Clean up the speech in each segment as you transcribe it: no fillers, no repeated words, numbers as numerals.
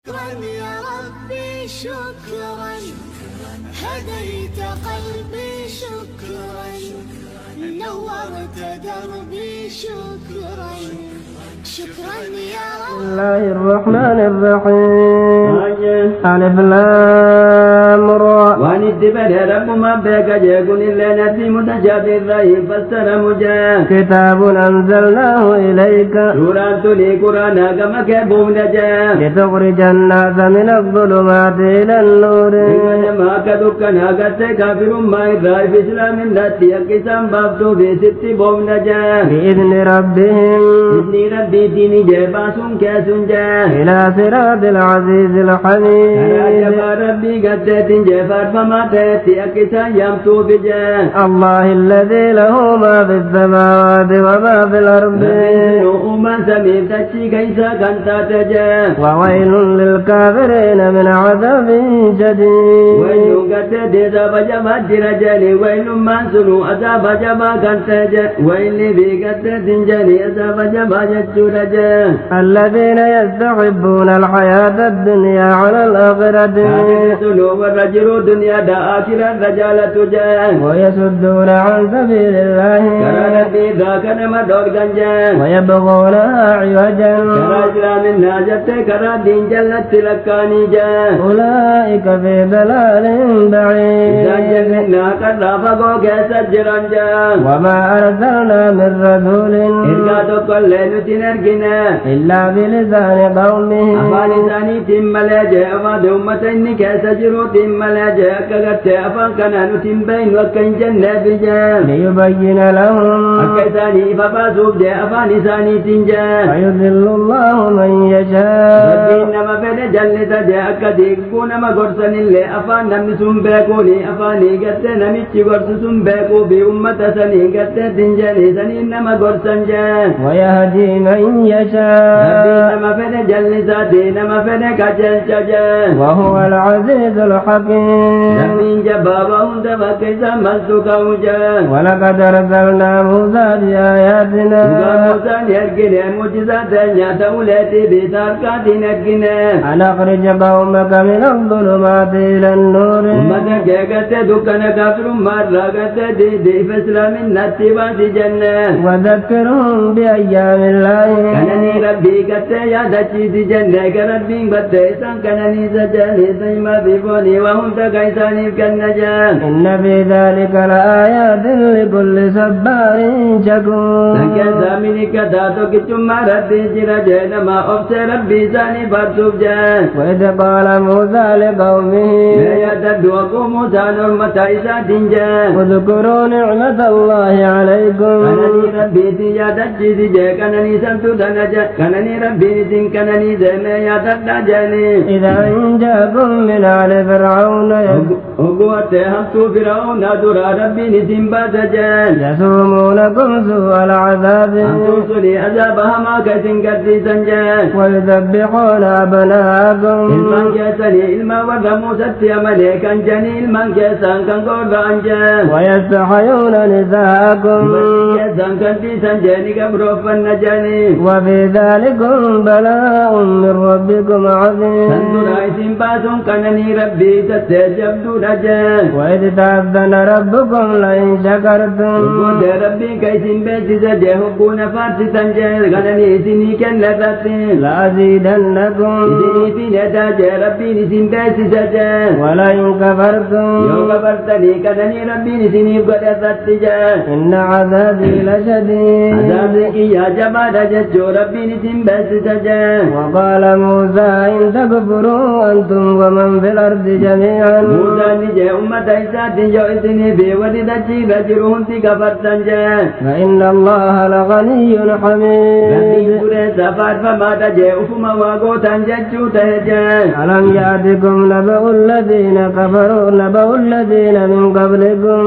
شكرا يا ربي شكرا هديت قلبي شكرا نورت دربي شكرا شكرا يا رب. بسم الله الرحمن الرحيم. ألف لام را. وانتبه رب ما بك جاكن إلا نفسي متشابه الرحيم فسر مجا. كتاب أنزلناه إليك. سورة لي قرآن كما كبوم نجا. لتخرج الناس من الظلمات إلى النور. إنما كدكنا قد كافر ما إدراي في إسلام النتي القسم بابتو بست بوم نجا. بإذن ربهم. بإذن ربي ديني جباسون كاسون جا. إلى صراط العزيز الحميد. جبا ربي قد جفار فما تأتي القسم يمتو بجا. الله الذي له ما في السماوات وما في الأرض. وما سميت تشي كيسا كنتا تجا. وويل للكافرين من عذاب شديد. ويل قد ديزا بجما جرجاني ويل ما سنو أذاب جما كنتا ويل بي قد دنجاني أذاب جما جرجا. الذين يستحبون الحياة الدنيا على الآخرة. والرجل دنيا دا آخرة رجالة جا. ويصدون عن سبيل الله. ويبغونها عوجا. أولئك في ضلال بعيد. وما أرسلنا من رسول إلا بلسان قومه ليبين لهم ويضل الله من يشاء. ويهدي من يشاء وهو العزيز الحكيم. ولقد أرسلنا موسى بآياتنا أن أخرج قومك من الظلمات إلى النور وذكرهم بأيام الله إن في ذلك لآيات لكل صبار شكور. وإذ قال موسى لقومه اذكروا نعمة الله عليكم إذا أنجاكم من آل فرعون يسومونكم سوء العذاب ويذبحون أبناءكم ويستحيون نساءكم وفي ذلكم بلاء من ربكم عظيم. وإذ تأذن ربكم لئن شكرتم لأزيدنكم ولئن كفرتم إن عذابي لشديد. وقال موسى إن تكفروا أنتم ومن في الأرض جميعا فإن الله لغني حميد. ألم يأتكم نبأ الذين كفروا نبأ الذين من قبلكم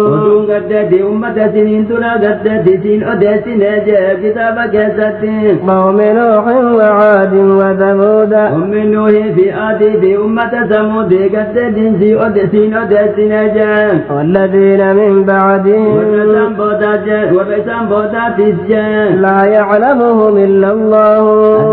قوم نوح وعاد وثمود سينو دسنجا والذين من بعدهم ورسام بودا تسجا لا يعلمهم إلا الله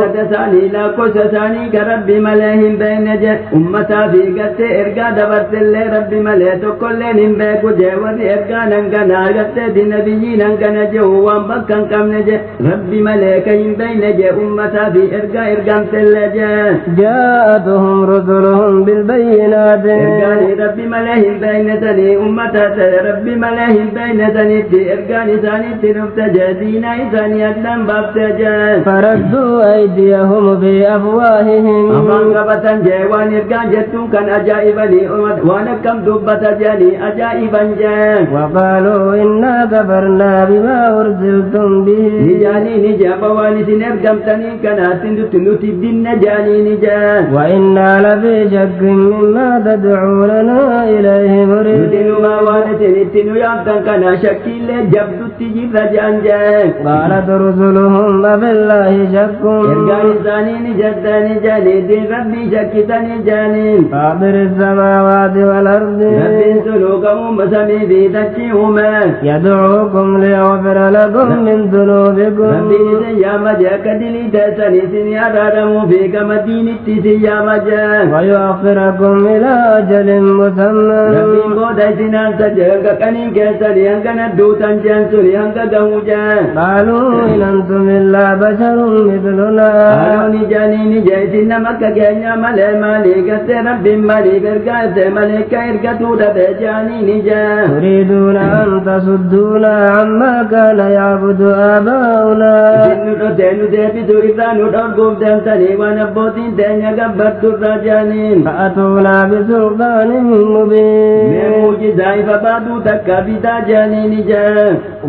أتتساني لا قسساني كرب ملهم بين جا أمتا في قد إرقا دبرت اللي رب مليتو كلهم بيكو جاور إرقا ننقنا قد دي نبيين ننقنا جوان بكا كم نجا رب مليكين بين جا أمتا في إرقا تلجا جاءتهم رسلهم بالبينات إرقاني رب ملهم بين تني أمتا رب ملهم بين تني إرقاني ثاني تنفت جدينا ثاني أدن بابتجا فردوا أيديهم في أفواههم أمان قبطن جيوان إرقان جتو كان أجائب لي أمد وانا كم دبت جاني أجائبا جا وقالوا إنا كفرنا بما أرسلتم به نجاني نجا بواني سنرقم تني كان أتندو تبدين نجاني نجا وإنا لفي شك مما تدعوننا إليه مريد نتنو ما وانتن اتنو يابتن كان شكي لجبدو تجيب رجان جا قالت رسلهم أفالله شك إرقاني ثاني نجداني جاني دين ربي شكتني جاني فاطر السماوات والأرض ربي سلوكهم بسمي في تجيهما يدعوكم ليغفر لكم من ذنوبكم ربي سيما جاك دلي تسني سني أرارمو فيك مدينة سيما جاك ويؤخركم إلى أجل مسمى ربي بودا سنان سجاك كنين كسري هنك ندوتا جانسري هنك قهوجا قالوا إن أنتم إلا بشر مثلنا قالوا نجاني نجاي مكة كينيا ملي مالي قد ربي مالي برقات ملك إرقتو دبجاني نجا تريدون أن تصدونا عما كان يعبد آباؤنا جنو تينو ديبتو إفرانو ترقوب دمتني ونبوتين تينيا قبرتو الرجانين فأتونا بسلطان مبين من موجزاي فبادو تكا بدا جاني نجا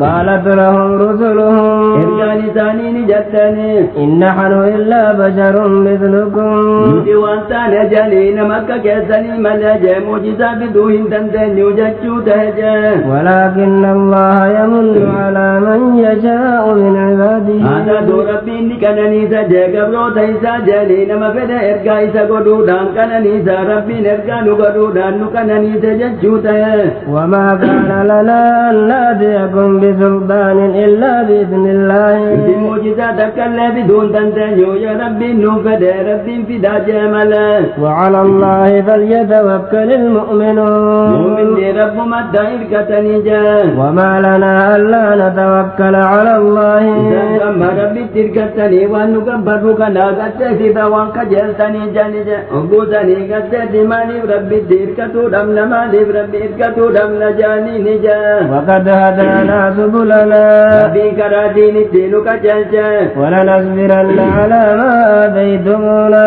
قالت لهم رسلهم إرقاني ثاني نجتني إن نحن إلا بشر مثلكم نجي وانتانا جانين مكة كيساني ملاجا موجزا بدوهن تندن يوججو تهجا ولكن الله يمن على من يشاء من عباده هذا دو ربي نكنني سجا قبرو تيسا جانين مفدا إرقا إسا قدودان كنني سا ربي نرقا نقدودان نكنني سججو تهجا وما كان لنا أن نأتيكم بسلطان إلا بإذن الله موجزا تكلا بدون تنتهي يا ربي نفدا ربي فدا جمالا وعلى الله فليتوكل المؤمنون مؤمن رب مدى إرقتني جا وما لنا ألا نتوكل على الله كما ربي تركتني ونكبرك لا قتسب وانكجلتني جانجا أبوتني قتسب مالي ربي تركتو دمنا مالي ربي إركتو دمنا جاني نجا وقد هدانا سبلنا ربي كرادين الدينك جلجا ولنصبرن على ما آتيتمونا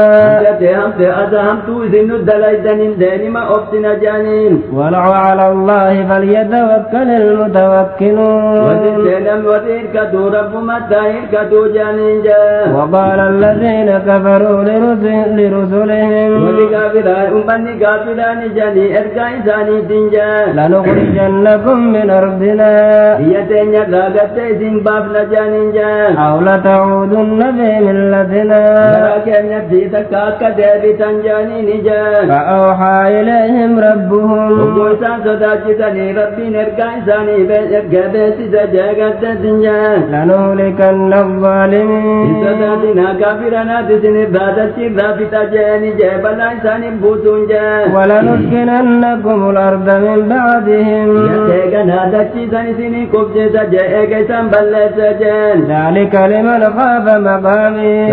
هم أزهمتو إذن الدلائدن الدين ما أبتنا جانين وعلى الله فليتوكل المتوكلون وتسلم وتركتو رب مدى إركتو جانين جا وقال الذين كفروا لرسلهم ولكافران أمني كافران جاني إركا إنساني تنجا لنخرجنكم من أرضنا يتين يقاقت إذن بابنا جانين جا أو لتعودن في ملتنا لكن يبدي تكاك دابي تنجاني نجا فأوحى إليهم ربهم وقوسان صداجتني ربي نرقا إنساني بيرقا بيسي سجاقت تنجا لنهلكن الظالمين إصداتنا كافرنا تسن إبادة رابي تجاني جابلا إنساني بوسون جا ولنسكننكم الأرض من بعدهم يتيقنا دچي سنسيني كبجي سجاقا سنبلا سجان ذلك لمن خاف مقامي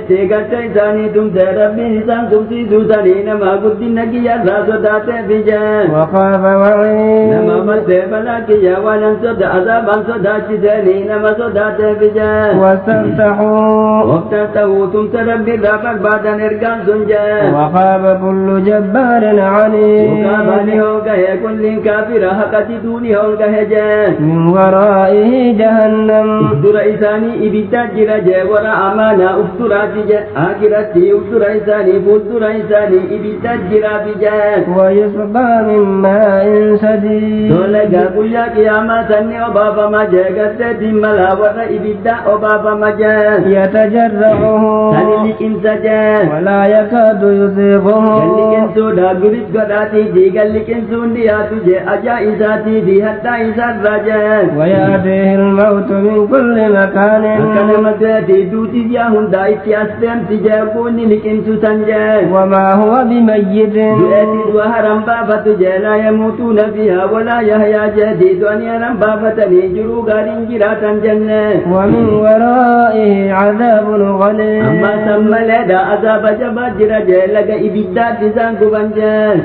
تيقت إنساني تمسي ربي نسان تمسي سوساني نما قد نكي صدات بجان وخاف وعيد نما مسي بلاكي ولن صد عذابا صدات ساني نما صدات بجان واستفتحوا وافتحوا تمسي ربي رابك بعد نرقان سنجان وخاب كل جبار عنيد وكابني هونك كل كافر حقتي دوني هونك جان من ورائه جهنم افتر إساني إبتا جرى ورا أمانا افتر جا آخرتي افتر إساني ففتر إساني إبتا جرى بجان ويسقى من ماء سديد تولغا قويا قياما سني أبابا ما جاءت دملا ورا إبتا أبابا ما جان يتجرعه سني لكن سجان ولا يكاد يصيبه لكن سودا قري قراتي دي قال لك انسون دياتو جي أجائزاتي دي حتى إسان رجال ويأتيه الموت من كل مكان كلمتي دوتي جاهن دايتي أسلم تجاكوني لك انسو سنجال وما هو بميت بأتي وهرم بافت جي لا يموتون فيها ولا يحيا جديد أن يرم بافتني جرو غارين جراتا جنة ومن ورائه عذاب غليظ أما سمى لدى عذاب جبا جرجة لك إبداد لسان كبنجان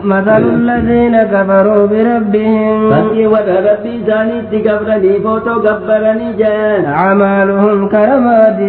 مثل الذين كفروا بربهم فكي ودى ربي زاني تكبرني فوتو كبرني جان أعمالهم كرماد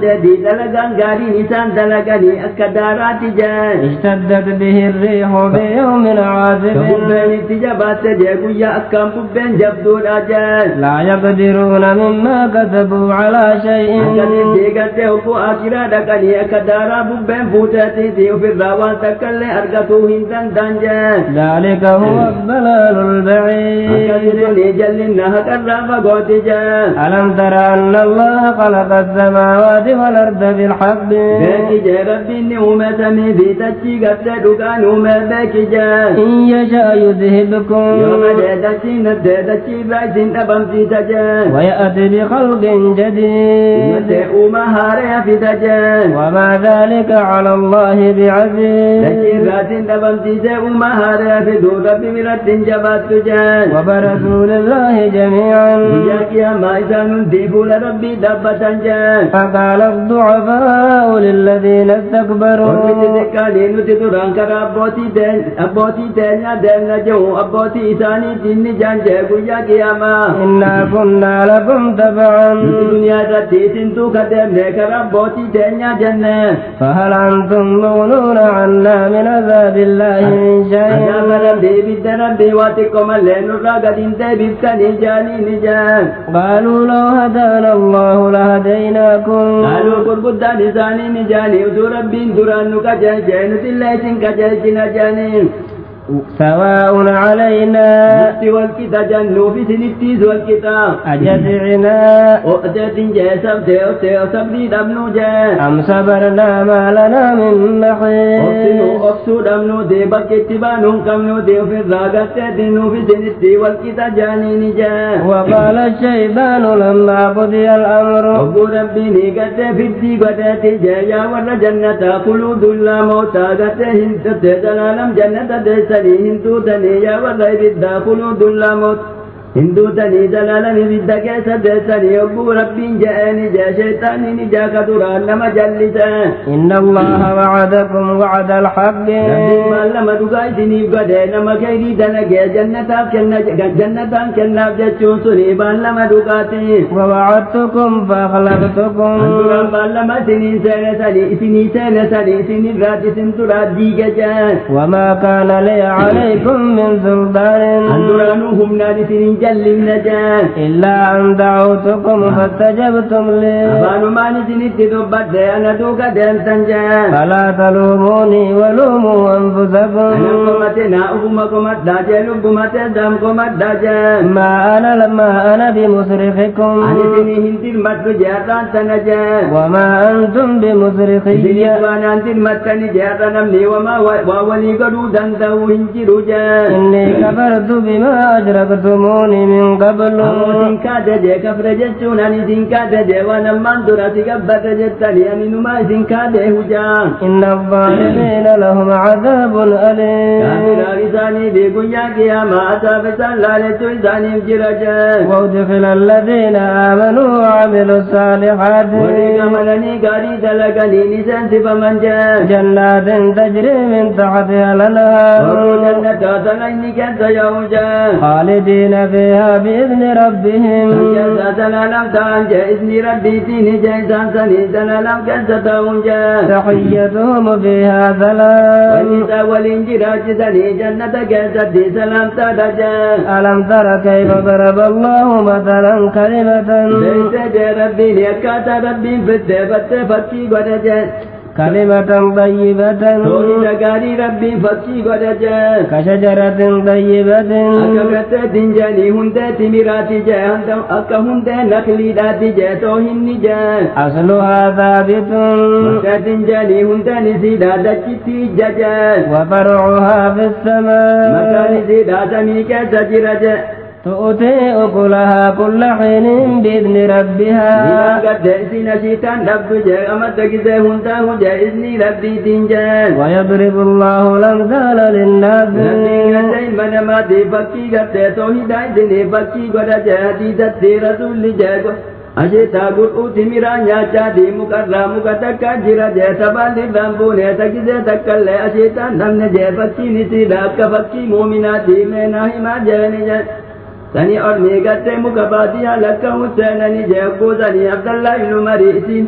لدي دلقان غاري نسان دلقاني أكدارات جان اشتدت به الريح بيوم عاصف كبين اتجابات جاكو يا أكام كبين جبدو راجان لا يقدرون مما كسبوا على شيء أكدين ديگتے ہوکو آشرا دکانی أكدارا ببين فوتاتي ديو في الراوان تکلے أرگتو هندن دانجان ذلك هو الضلال البعيد أكدين جلنا هكرا فقوتي جان ألم تر أن الله خلق السماوات والأرض بالحق بيكي جا ربي نومتني في تجي قد دكان ومبيكي جا إن يشاء يذهبكم يوم دادشين الدادشي بايسين أبمتي تجا ويأتي بخلق جديد يتئو مهاري في تجا وما ذلك على الله بعزيز دشين راتين أبمتي تئو مهاري في دو ربي مرد جبات تجا وبرسوا لله جميعا ياكي أما إسان ديبو لربي دبتا جا فقال الضعفاء للذين استكبروا وفي ذكالي نتدران كر أبوتي تينيا دينا جو أبوتي إساني دين جان جاكو ياكي أما إنا كنا لكم تبعا دنيا رتي سنتو كدم نكر أبوتي تينيا جنة فهل أنتم مغنون عنا من عذاب الله من شيء أجاب ربي بالدربي واتكم اللين الرقدين تبكني جاني نجان قالوا لو هدانا الله لهديناكم قالوا قربدا نساني نجاني ودو ربين دران نكجل جينة الليسن كجل جنجاني سواء علينا نفسي والكتا جنو في سنتيز والكتا أجزعنا أؤتت جيسب تيو سبدي دمنو جان أم صبرنا ما لنا من محيص أقسو دمنو دي بكت بانو كمنو دي في الراقة تدنو في سنتي والكتا جاني نجان وقال الشيطان لما قضي الأمر أبو ربي نيقت في الدي قدت جايا ور جنة خلود لا موتا قت هنتت جلالم جنة ديسني هندو تنيا ور بدا خلود لا موت هندو تني جلالم بدا كيس ديسني أبو ربي جاءني جا شيطاني نجا كدران لما جلسا إن الله وعدكم وعد الحق ربي ما لما دقايتني بقدي لما كيدي دنجا جنة كنا بجتشون سنيبان لما دقاتي ووعدتكم فأخلفتكم أندران بالما سنين سنين رات سنترات ديجا وما كان لي عليكم من سلطان أندران هم نادي سنين جلم نجا إلا أن دعوتكم فاستجبتم لي أبانو ماني سنين تدبت أنا دوكا دين سنجا فلا تلوموني ولوموا أنفسكم أنا قمتنا أفمكم الداجة لبكم تدامكم الداجة ما أنا بمصرخكم أنا سنين هنتر مدر جاتان تنجا وما أنتم بمصرخي سنين وانا هنتر مدر جاتان نمني وما وولي قدو دندو هنجرو جا إني كفرت بما أشركتموني من قبل سنكاد جي كفر جتشون أني سنكاد جي ونمان درا سكبت جتني أني نما سنكاد هجا إن الظالمين لهم عذاب أليم كافر رساني بيقيا قياما أتافسان لالتو إساني بجرجا وادخل الذين آمنوا وعملوا الصالحات ولكملني قاري دلقني نسان سفمن جا جنات تجري من تحتها الأنهار وجنة تليني كنت يوجا خالدين فيها بإذن ربهم جنة سلالم تانجا إذن ربي تيني جيسان سني سلالم كنت تونجا تحيتهم فيها سلام ونسا والإنجراج سني جنة كنت سلام تدجا ألم تر كيف ضرب الله مثلا كلمة ليس ربي ليكات ربي فتي فكي قدجا كلمة طيبة توحيد غاري ربي فكي غدجا كشجرة طيبة أكبرت دنجاني هندات مراتي جا أكا هند نخلي داتي جا توهن جا أصلها ثابت مكا دنجاني هند نسيدا دكتي ججا وفرعها في السماء مكا نسيدا سميكا سجرجا تؤتي أكلها كل حين بإذن ربها قد سين شيطان رب جا أمد كزي هند جا إذن ربي تنجا ويضرب الله الأمثال للناس من ما دي فكي قد توحيد إذن فكي قد جا حديثة رسول جا أشيتا قرؤت مرانيا شادي مكرا مكتكا جرا جا سبالي رامبوني تكزي تكالي أشيتا نمن جا فكي نسيدا كفكي مومناتي ميناهي ما جاني جا سني أرمي قد مكباتي لكا حسينني جا قوزني عبد الله بن مريسين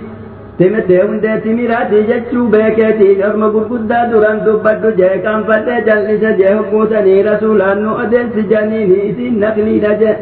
تمتي هندي تميراتي جتشو بيكيتي أرم قرقودا دران دبادو جا كان فتي جلس جا قوزني رسولان نو أدل سجانيني إسين نقلي نجا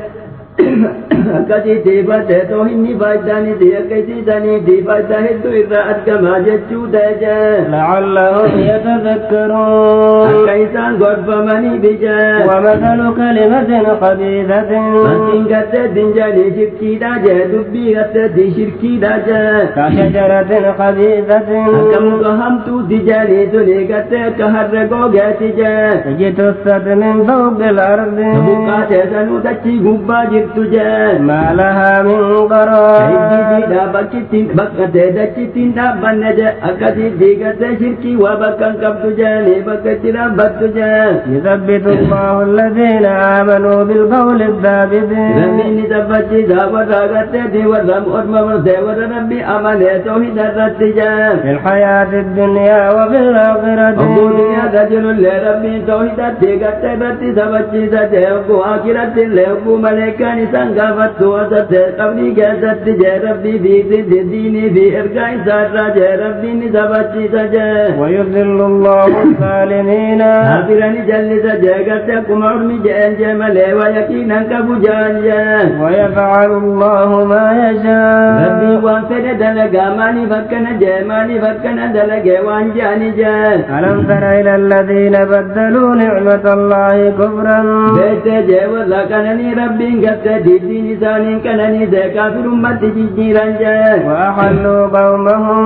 akkasii deefatee too hinni faayidaan isii akkasiisanii deefataa hedduu irraa argamaa jechuu ta'e لعلهم يتذكرون akka isaan gorfamanii bija ومثل كلمة خبيثة fakkiin gaddeettiin jedhanii shirkiidha jee dubbii gaddeettiin shirkiidha jee كشجرة خبيثة akka muka hamtuuti jedhanii tuni gaddee akka harree googeeti jee اجتثت من فوق الأرض buqqaatee sanuu dachii gubbaa jirtu jee ما لها من قرار Ejjiidha bakkatee dachittiin dhaabbanne jee akkasii diigattee shirkii waa bakka hin qabdu jeeni bakka itti dhaabbattu jee يثبت الله الذين آمنوا بالقول الثابت Rabbiin ni tabbachiisa warra agarteeti warra orma murtee warra rabbi amanee toohida irratti jee في الحياة الدنيا وفي الآخرة Ogguu duniyaa jirullee rabbiin toohidatti gartee irratti taphachiisa jee ogguu akiratti illee ogguu maleekaan isaan gaafattu asattee qabnii keessatti jee rabbii fi diinii fi ergaa isaarraa jee rabbiin ni taphachiisa jee ويذل الله الظالمين Hafirani jallisa jee gartee akkuma ormi jeen jee malee waa yaqiinan qabu jaan jee ويفعل الله ما يشاء Rabbiin waan fedhe dalagaa maaliif akkana jee maaliif akkana dalagee waan jaani jee ألم تر إلى الذين بدلوا نعمة الله كفرا beektee jee warra kananii rabbiin gartee diiddiin isaaniin kananii jee kaafirummatti jijjiiran jee وأحلوا قومهم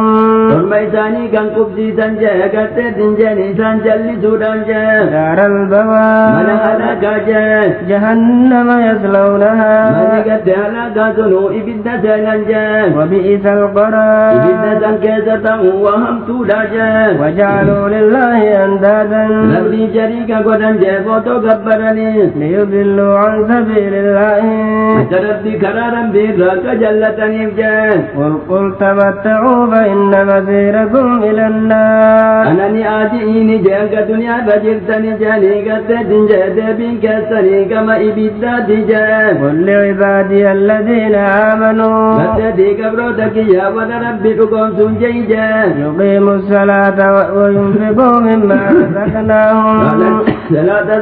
orma isaanii kan qubsiisan jee gartee dinjeen isaan jallisuudhaan jee دار mana البوار halagaa jee جهنم يصلونها mani gartee halagaa sunuu ibidda seenan jee وبئس ibidda القرار san keessa ta'uu waa hamtuudha jee وجعلوا لله أندادا rabbii shariika godhan jee footoo gabbaranii ليضلوا عن سبيل الله akka rabbii karaa rabbii irraa akka jallataniif jee قل تمتعوا فإن مسيركم إلى النار anani aadi'iini jee akka duniyaa irra jirtanii jeanii gaddeetin jee deebiin keessanii gama ibiddaati jee قل لعبادي الذين آمنوا gaddeetii qabroota kiyyaa warra rabbii dhugoomsuun jee jee يقيموا الصلاة وينفقوا مما رزقناهم salaata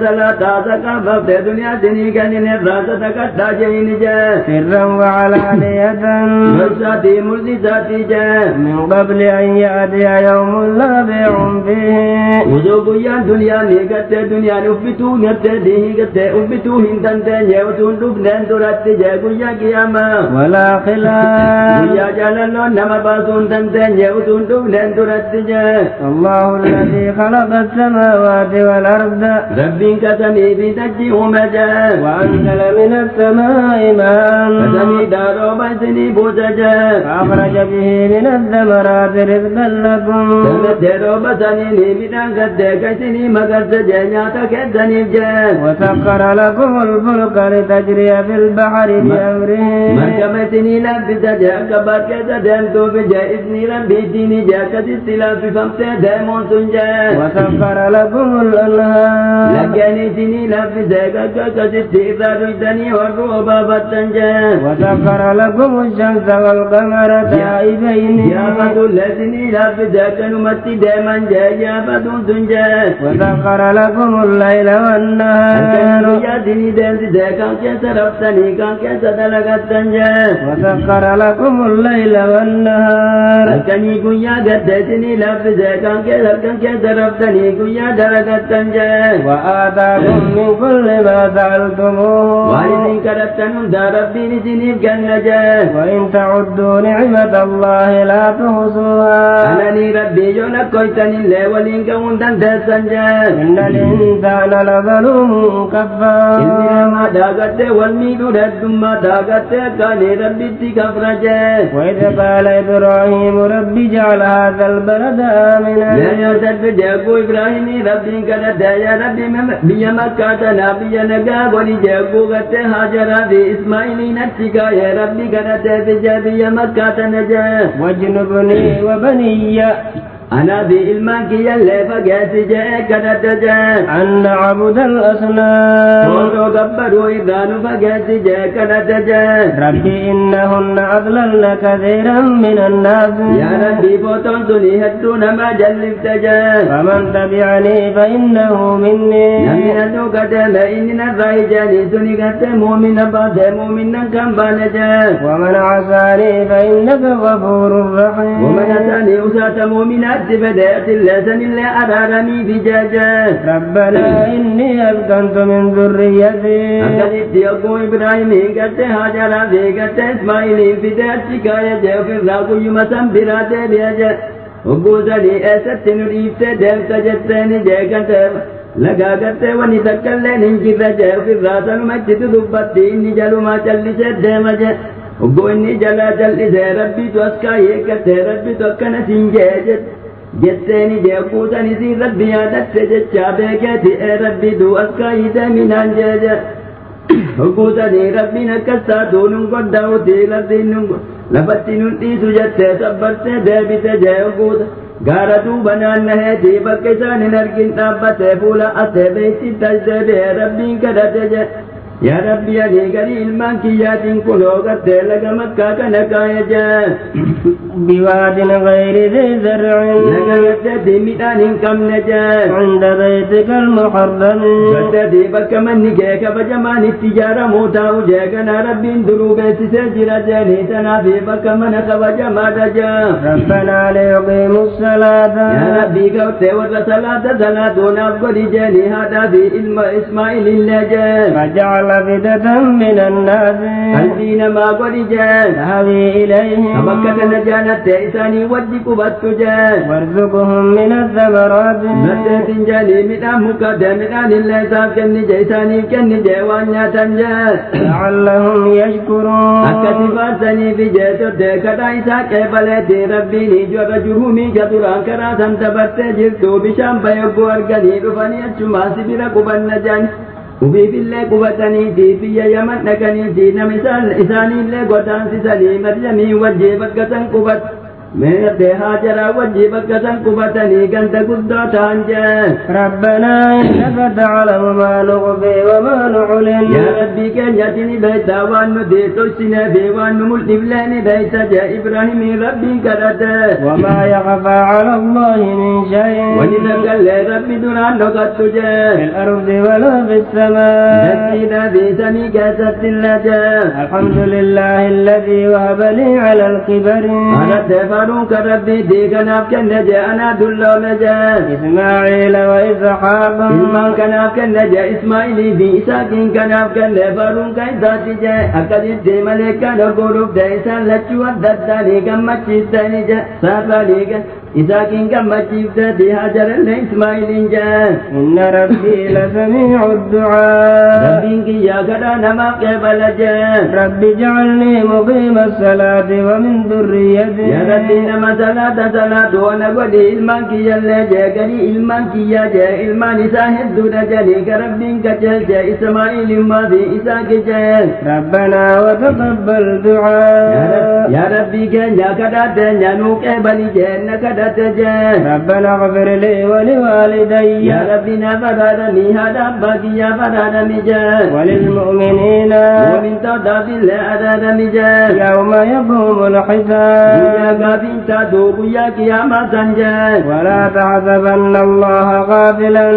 saqaafaftee duniyaa sinii kennin irraa sadaqadhaa jeeni jee سرا وعلانية gorsaatii mul'isaatii jee من قبل أن يأتي يوم لا بيع فيه Utuu guyyaan duniyaa ni gattee duniyaan uffituu gattee diinii gattee uffituu hin dandeenye utuu hin dhufneen duratti jee guyyaa qiyaamaa ولا خلاف guyyaa jaalalloon nama baasuu hin dandeenye utuu hin dhufneen duratti jee الله الذي خلق السماوات والأرض rabbiin kasamii fi dachii uume jee وأنزل من السماء ماء kasamiidhaa rooba isinii buuse jee فأخرج به من الثمرات رزقا لكم sanattee rooba sanii ni midhaan gattee ka isinii magarse jee nyaata keessaniif jee وسخر لكم الفلك لتجري في البحر بأمره markaba isinii laaffisa jee akka bakkeessa deemtuuf jee isinii rabbiitiini jee akkasitti laaffifamtee deemuun sun jee وسخر لكم الأنهار laggeen isinii laaffise akka akkasitti irraa dhuydanii warru وبابتنجا وسخر لكم الشمس والقمر دائبين يا فتو الذين لابدك نمتي دائما يا فتو تنجا وسخر لكم الليل والنهار يا ديني دنس دكان كيسا رفتني كان كيسا دلقتنجا وسخر لكم الليل والنهار كني كنيا قدتني لابدك كان كيسا رفتني كنيا دلقتنجا وآتاكم من كل ما سألتموه وإن كرتن ربي نسنيف كنجا وإن تعدوا نعمة الله لا تحصوها أنني ربي جونك كويتني اللي ولين كون تنتسنجا إن الإنسان لظلوم كفار إني ما داغت والميد ردم داغت كان ربي تكفرجا وإذ قال إبراهيم ربي جعل هذا البلد آمنا يا يوسف جاكو إبراهيم ربي كرت يا ربي بيا مكة نبي نجا ولي جاكو غت هاجر في إسماعيل نتشكا يا ربي كرت بيا مكة نجا واجنبني وبني أنا بإلمانك يلي فقاس جاء كرت جا أن نعبد الأصنام ورو قبروا إذان فقاس جاء كرت جا ربي إنهن أضللن كثيرا من الناس يا ربي فوتون سني هدون ما جلبت جا فمن تبعني فإنه مني نمي أدو قدام إننا الرأيجاني سني قد مؤمن بعد مؤمنا كم بانجا ومن عصاني فإنك غفور رحيم ومن أتاني أسات مؤمنات بدأت اللسن اللي أرارني في جاجا ربنا إني أسكنت من ذريتي أكدت يقو إبراهيم قد هاجر في قد إسماعيل في ذات شكاية جاء في الراقو يمسن براتي بيجا وقوزني أسدت نريفت دلت جتني جاكت لقا قد ونتكلن انجر جاء في الراسل مجد ذبتي إني جلو ما جلس الدمجة وقوإني جلا جلس ربي توسكاية كت ربي توكنا سنجاجت جتني جاكوتني سي ربي عدت جتشا بيكتي ربي دو أسكاية من أنجاجة وقوتني ربي نكسا دونن قد داوتي لبدي ننقو لفتي ننتي سجت سبرت دابت جاكوت غارة دوبنا نهتي بكسان نرقين تابت فولا أتي بيتي تجد ربي كدتجة يا ربي علي قري المانكيات كلو قد لك مكة كنكاية بواد غير ذي زرع لك يتدي ميدان كم نجا عند بيتك المحرم يتدي بك من نجيك بجمان التجارة موتا وجيكنا ربي اندرو بيت سجر جانيتنا في بك منك بجمان جا ربنا ليقيموا الصلاة يا ربي قوت والرسالة صلاة ونبقى جاني هذا في إسماعيل اللجا فجعل بدة من الناس قلبين ما قد جاء تهوي إليهم مكة نجانت إساني ودك باتجاء وارزقهم من الثمرات نتت جاني من أمك من أهل الله ساب كني جيساني كني جيوانيا تنجاء لعلهم يشكرون أكتفاتني في جيسر ديكتا إساك بلتي ربي نجور جرهمي جدران كراسا تبت جرتو بشام بيقو أرغني رفاني أجماسي برقب النجان وفي الله قوتني في يمن نكني دين مثال إساني الله قوتان سسلي مريمي وجه بكتن قوت من هاجر وجه بكتن قوتني كنت قدو تانجا ربنا إنك تعلم ما نخفي وما نعلن يا ربي كان يتني بيتا وانو ديتو سنة في وانو ملتبلاني بيتا جاء إبراهيم ربي كرتا وما يخفى على الله من شيء ونتقل ربي دونان نقص جاء في الأرض ولا في السماء نسينا في سميك ست اللجاء الحمد لله الذي وهب لي على الكبر أنا تفاروك ربي ديك نافك النجاء أنا دلو نجاء إسماعيل وإسحاق إسمان كنافك النجاء إسماعيلي في إساق كنافك النفاروك إذات جاء أكد الدي ملكا نقولوك دايسان لچو الدداني كمتشيستاني جاء سافاليك إساق كمتشيفتي هاجر إسماعيل جاء إن ربي لسميع الدعاء ربي يا كدا نما قبل جاء رب اجعلني مقيم الصلاة ومن ذريتي يا ربي نما صلاة ونقول إلمانك يلا جاء قلي إلمانك يا جاء إلمان ساهد دون جليك ربي كجل جاء إسماعيل ما في إساق جاء ربنا وتقبل دعاء يا ربي كان يا كدا دنيا نوك قبل جاء نكدا تجاه ربنا اغفر لي ولوالدي يا ربنا فرادني هذا باقي يا فرادني جاه وللمؤمنين ومن تضاف الله هذا مجاه يوم يقوم الحساب يا قابين تدوب يا قيامة سنجاه ولا تحسبن الله غافلا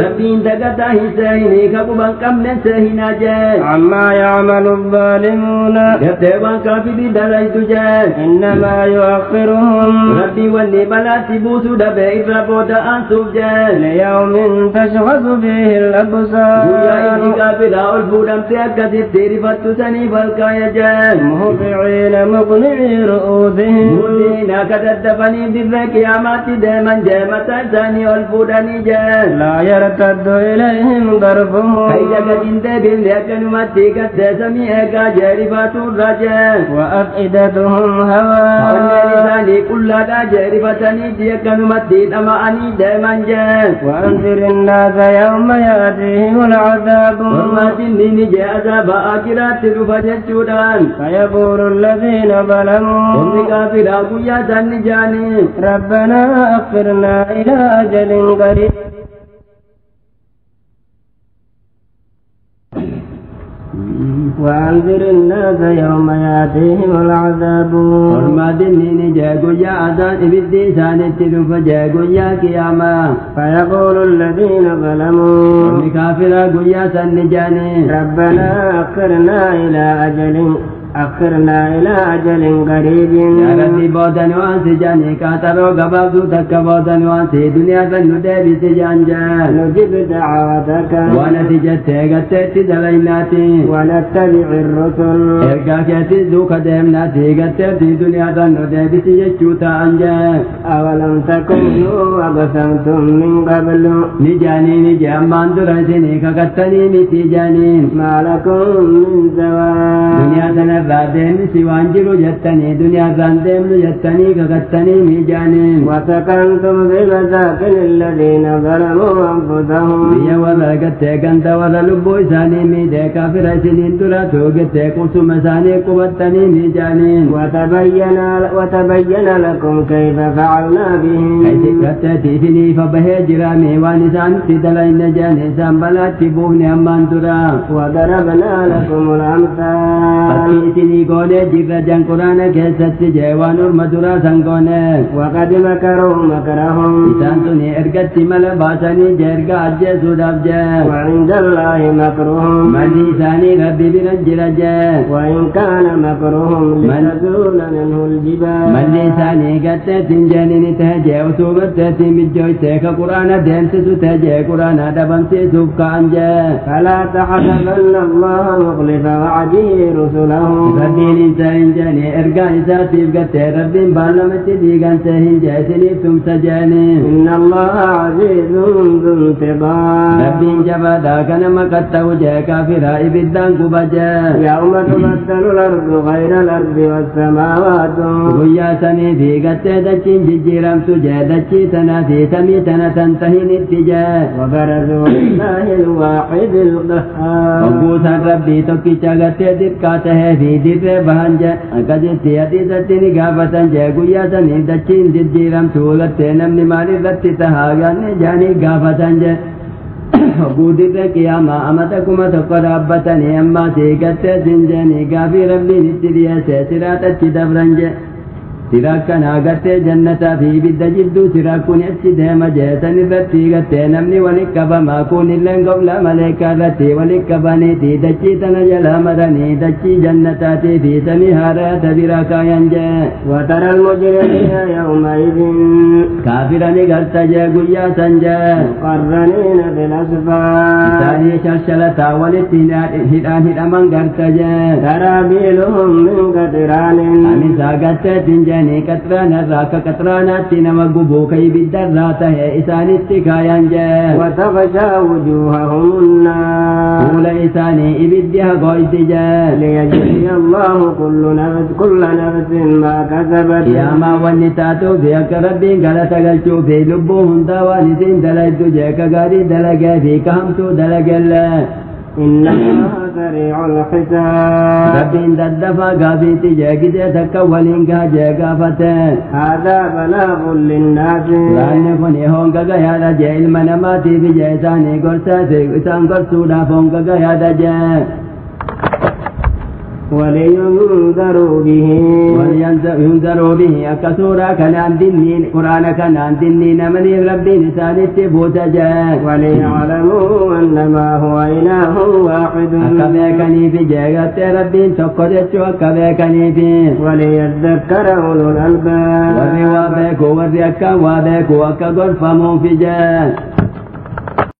ربين تقطع سهيني كببا كم نسهينا جاه عما يعمل الظالمون يبتوان كافي بدلائد جاه إنما يؤخرهم ربي ولي بلا تبوس دبئ ربوت أنسوب جاه ليوم تشخص فيه الأبصار يا إني كافلا الفودم تأكد تيري فتسني فالكايا جاه مهطعين مقنعي رؤوسهم مدينة كتدفني بذك يا ماتي دائما جامة ثاني الفودني جاه لا يرتد إليهم ضربهم كيدا كجند باليكن ماتي كتسمي إيكا جارفة الرجاء وأفئدتهم هواء لساني كل دا جارفتني ديكن ماتي أماني دائما جاه وأنذر الناس يوم يأتيهم العذاب ورماتني جاء عذاب آخرات رفجتشودان فيقول الذين ظلموا هم كافرا قيا سنجاني ربنا أخرنا إلى أجل قريب وأنذر الناس يوم يأتيهم العذاب ورماتني جاء قيا عذاب إبدي سانت رفجا قيا كياما فيقول الذين ظلموا هم كافرا قيا سنجاني ربنا أخرنا إلى أجل قريب يا ربي بودن وانسي جاني كاترو قبابدو تك بودن وانسي دنيا فنودي بسجان جان نجب دعوتك ونتيجة تيغتت دليناتي ونتبع الرسل إرقا كيتي دوك ديمناتي قتت دنيا فنودي بسجان أنجان أولم تكونوا أقسمتم من قبل نجاني أمان درسيني كقتني متي جانين ما لكم من زوال دنيا سنرادين سوان جرو جتني دنيا سندم جتني كقتني مجانين وسكنتم بمساكن الذين ظلموا أنفسهم يا ولا قتة كنت ولا لبو ساني ميدة كافر سنين ترى توقتة قسم ساني قبتني مجانين وتبين لكم كيف فعلنا بهم كيف قتتي فيني فبه جرامي وانسان تدلين جاني سنبلات تبوني أمان ترى وضربنا لكم الأمثال إسني قولي جرى جان قرآن كيست جيوان المدرى سنقوني وقد مكروا مكرهم إسانتني إرقت ملا باساني جرقا أجي سوداب جي وعند الله مكرهم من إساني ربي برنجل جي وإن كان مكرهم لتزول منه الجبال من إساني قتت جاني تهجي وصوبت تهجي تيك قرآن ديمسس تهجي قرآن دبن سيسوف كأنجي فلا تحسبن الله مخلف وعده رسله ربين إنسان جاني إرقا إساتيب قتت ربين بالمت ديقان سهين جاسني ثم سجاني إن الله عزيز ذو انتقام ربين جبادا كان مكتا وجه كافرا إبدان قبجا يوم تبدل الأرض غير الأرض والسماوات ويا سني في قتت دچين ججيرم سجا دچي تنا في سمي تنا تنتهي نتجا وبرزوا لله الواحد القهار وقوسا ربي توكي چاگتے دکاتا ہے في در بہنجا قدتی عدیدتی نگافتا جا گویا سنی دچین ججیرم سولتے نمنی ماری رتی تہاگانی جانی گافتا جا وقودت قیاما امتکم تقرابتنی اما سیکتے سنجانی گافی ربی نتلیا سیسرات اچھی دبرنجا سراكنا قتة جنة في بد جدو سراكون اتشده مجيسن رتي قتة نمني ولكبا ما كون إلا قبل ملكا رتي ولكبانيتي دچي تنجل مرني دچي جنتاتي في سميها رات براكا ينجي وترى المجرمين يومئذ كافرا نقرت جاقويا سنجا مقرنين بالأسفار ثاني شلشلتا ولتهدان هدامان قرت جا سرابيلهم من قطران أمسا قتة تنجا كترانا راك كترانا تنما قبو كي بالدراتا هي إساني استكايان جا وتغشى وجوههم النار قول إساني إبدها قويت جا ليجزي الله كل نفس ما كسبت يا ما ونتاتو فيك ربي قلت قلتو في لبوهم دوانسين دلجتو جاك قاري دلقا في كهمتو دلق الله إن الله سريع الحساب ربين ددفا قافيتي جاكتي تكولين كاجيكا فتين هذا بلاغ للناس لأني كوني هونكا قيادة جي المنماتي في جيساني قرساتي إسان قرسودا فونكا قيادة جي ولينذروا به ولينذروا به أكسورا كنان دنين قرآن كنان دنين من ربي نسان التبوت جاء وليعلموا أنما هو إله واحد أكبيكني في جاءت ربي تقدت أكبيكني في وليذكر أولو الألباب وري وابيك وري أكا وابيك وأكا غرفمون في جاء